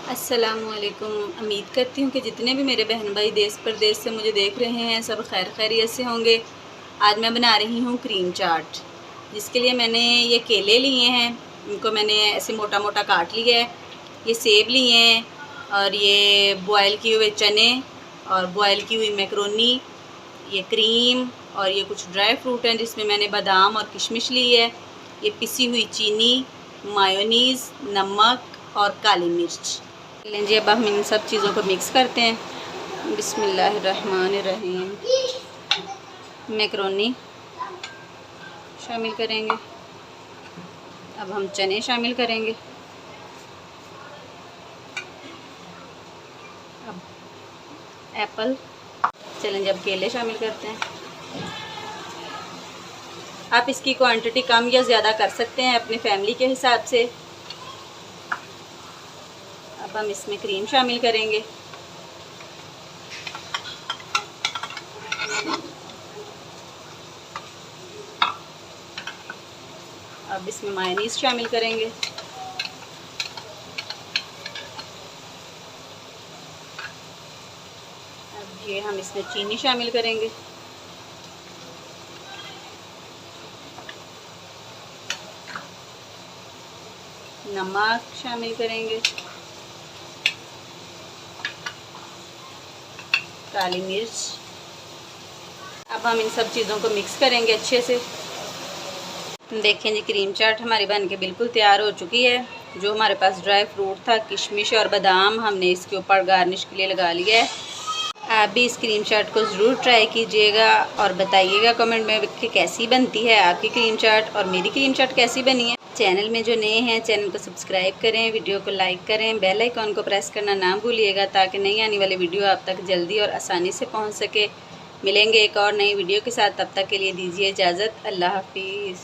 अस्सलामुअलैकुम। उम्मीद करती हूँ कि जितने भी मेरे बहन भाई देश प्रदेश से मुझे देख रहे हैं सब खैर खैरियत से होंगे। आज मैं बना रही हूँ क्रीम चाट, जिसके लिए मैंने ये केले लिए हैं, इनको मैंने ऐसे मोटा मोटा काट लिया है। ये सेब लिए हैं और ये बॉयल किए हुए चने और बॉयल की हुई मैक्रोनी, ये क्रीम और ये कुछ ड्राई फ्रूट हैं जिसमें मैंने बादाम और किशमिश ली है। ये पिसी हुई चीनी, मायोनीज़, नमक और काली मिर्च। लीजिए अब हम इन सब चीज़ों को मिक्स करते हैं। बिस्मिल्लाहिर्रहमानिर्रहीम। मैक्रोनी शामिल करेंगे, अब हम चने शामिल करेंगे, अब एप्पल, चलें जब केले शामिल करते हैं। आप इसकी क्वांटिटी कम या ज़्यादा कर सकते हैं अपनी फैमिली के हिसाब से। अब हम इसमें क्रीम शामिल करेंगे, अब इसमें मायोनीज़ शामिल करेंगे, अब ये हम इसमें चीनी शामिल करेंगे, नमक शामिल करेंगे, काली मिर्च। अब हम इन सब चीज़ों को मिक्स करेंगे अच्छे से। देखें जी, क्रीम चाट हमारी बन के बिल्कुल तैयार हो चुकी है। जो हमारे पास ड्राई फ्रूट था, किशमिश और बादाम, हमने इसके ऊपर गार्निश के लिए लगा लिया है। आप भी इस क्रीम चाट को ज़रूर ट्राई कीजिएगा और बताइएगा कमेंट में कि कैसी बनती है आपकी क्रीम चाट और मेरी क्रीम चाट कैसी बनी है। चैनल में जो नए हैं चैनल को सब्सक्राइब करें, वीडियो को लाइक करें, बेल आइकॉन को प्रेस करना ना भूलिएगा ताकि नई आने वाली वीडियो आप तक जल्दी और आसानी से पहुँच सके। मिलेंगे एक और नई वीडियो के साथ, तब तक के लिए दीजिए इजाज़त। अल्लाह हाफिज़।